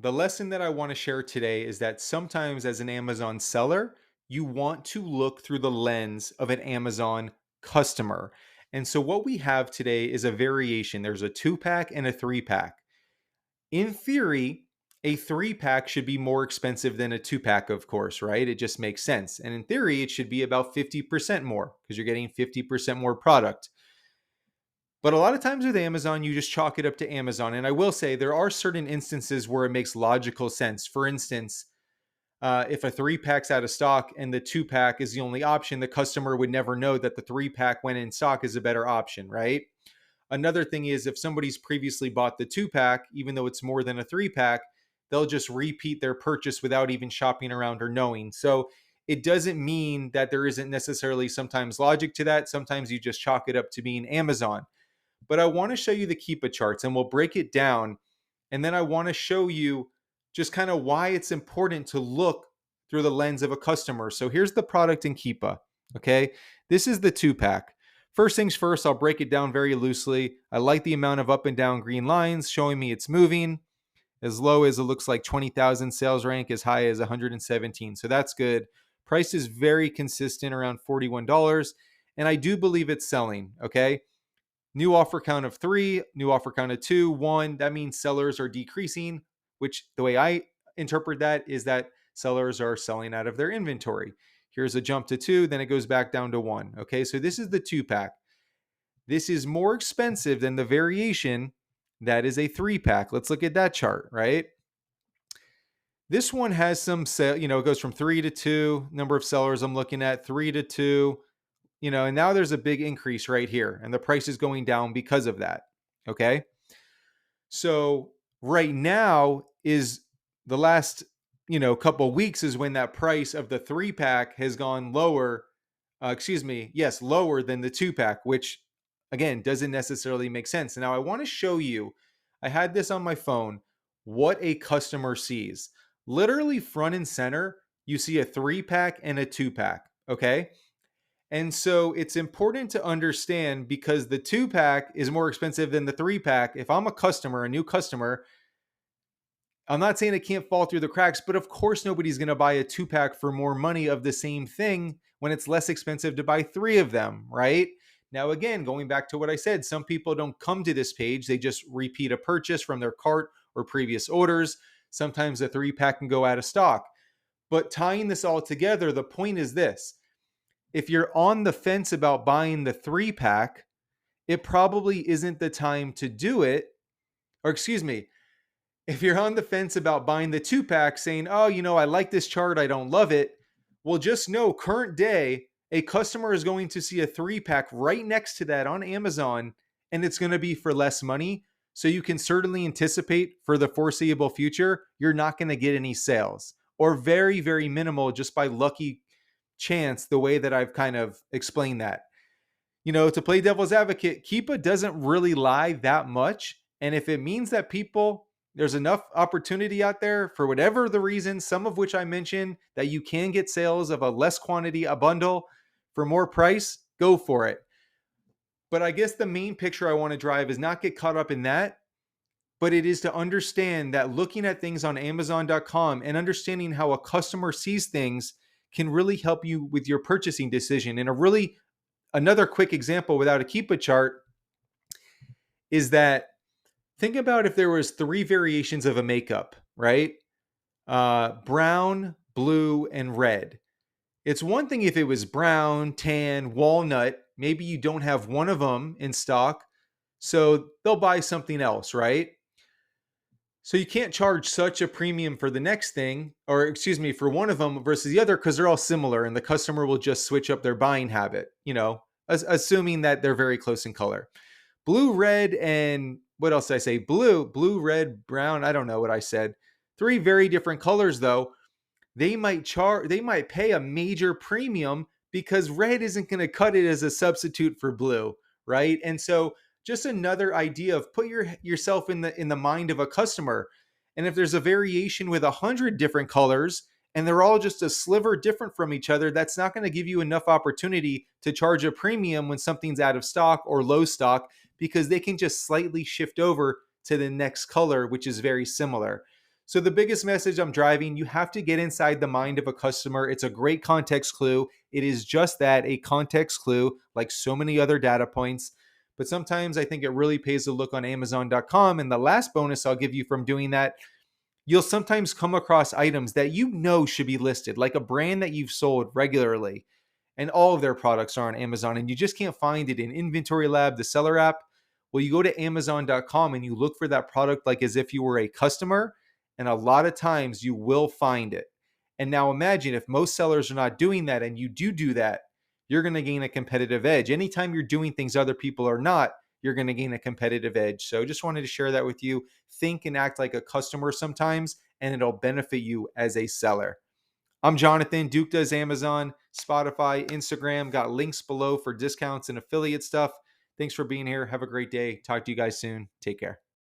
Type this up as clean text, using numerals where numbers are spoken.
The lesson that I want to share today is that sometimes, as an Amazon seller, you want to look through the lens of an Amazon customer. And so, what we have today is a variation. There's a 2 pack and a 3 pack. In theory, a 3 pack should be more expensive than a 2 pack, of course, right? It just makes sense. And in theory, it should be about 50% more because you're getting 50% more product. But a lot of times with Amazon, you just chalk it up to Amazon. And I will say there are certain instances where it makes logical sense. For instance, if a 3 pack's out of stock and the 2 pack is the only option, the customer would never know that the 3 pack when in stock is a better option, right? Another thing is if somebody's previously bought the 2 pack, even though it's more than a 3 pack, they'll just repeat their purchase without even shopping around or knowing. So it doesn't mean that there isn't necessarily sometimes logic to that. Sometimes you just chalk it up to being Amazon. But I want to show you the Keepa charts and we'll break it down. And then I want to show you just kind of why it's important to look through the lens of a customer. So here's the product in Keepa. Okay. This is the 2 pack. First things first, I'll break it down very loosely. I like the amount of up and down green lines showing me it's moving. As low as it looks like 20,000 sales rank, as high as 117. So that's good. Price is very consistent around $41. And I do believe it's selling. Okay. New offer count of 3, new offer count of 2, 1. That means sellers are decreasing, which the way I interpret that is that sellers are selling out of their inventory. Here's a jump to 2, then it goes back down to 1. Okay, so this is the 2 pack. This is more expensive than the variation that is a 3 pack. Let's look at that chart, right? This one has some sale, it goes from 3 to 2, number of sellers I'm looking at, 3 to 2, and now there's a big increase right here, and the price is going down because of that. Okay. So right now is the last, couple of weeks is when that price of the 3 pack has gone lower. Lower than the 2 pack, which again doesn't necessarily make sense. And now I want to show you, I had this on my phone, what a customer sees. Literally front and center, you see a 3 pack and a 2 pack. Okay. And so it's important to understand because the 2 pack is more expensive than the 3 pack. If I'm a customer, a new customer, I'm not saying it can't fall through the cracks, but of course, nobody's going to buy a 2 pack for more money of the same thing when it's less expensive to buy 3 of them, right? Now, again, going back to what I said, some people don't come to this page. They just repeat a purchase from their cart or previous orders. Sometimes the 3 pack can go out of stock. But tying this all together, the point is this. If you're on the fence about buying the 3 pack, it probably isn't the time to do it. Or excuse me, if you're on the fence about buying the 2 pack saying, oh, I like this chart, I don't love it. Well, just know current day, a customer is going to see a 3 pack right next to that on Amazon, and it's going to be for less money. So you can certainly anticipate for the foreseeable future, you're not going to get any sales or very, very minimal just by lucky chance, the way that I've kind of explained that. To play devil's advocate, Keepa doesn't really lie that much. And if it means that there's enough opportunity out there for whatever the reason, some of which I mentioned, that you can get sales of a less quantity, a bundle for more price, go for it. But I guess the main picture I want to drive is not get caught up in that, but it is to understand that looking at things on Amazon.com and understanding how a customer sees things can really help you with your purchasing decision. And another quick example without a Keepa chart is that think about if there was 3 variations of a makeup, right? Brown, blue, and red. It's one thing if it was brown, tan, walnut, maybe you don't have one of them in stock, so they'll buy something else, right? So you can't charge such a premium for the next thing, or excuse me, for one of them versus the other, because they're all similar and the customer will just switch up their buying habit, assuming that they're very close in color. Blue, red, and what else did I say? Blue, red, brown. I don't know what I said. 3 very different colors though. They might pay a major premium because red isn't going to cut it as a substitute for blue, right? And so just another idea of put yourself in the mind of a customer. And if there's a variation with 100 different colors and they're all just a sliver different from each other, that's not going to give you enough opportunity to charge a premium when something's out of stock or low stock, because they can just slightly shift over to the next color, which is very similar. So, the biggest message I'm driving, you have to get inside the mind of a customer. It's a great context clue. It is just that, a context clue, like so many other data points. But sometimes I think it really pays to look on Amazon.com. And the last bonus I'll give you from doing that, you'll sometimes come across items that you know should be listed, like a brand that you've sold regularly, and all of their products are on Amazon, and you just can't find it in Inventory Lab, the seller app. Well, you go to Amazon.com and you look for that product like as if you were a customer, and a lot of times you will find it. And now imagine if most sellers are not doing that and you do that, you're going to gain a competitive edge. Anytime you're doing things other people are not, you're going to gain a competitive edge. So just wanted to share that with you. Think and act like a customer sometimes, and it'll benefit you as a seller. I'm Jonathan. Duke does Amazon, Spotify, Instagram. Got links below for discounts and affiliate stuff. Thanks for being here. Have a great day. Talk to you guys soon. Take care.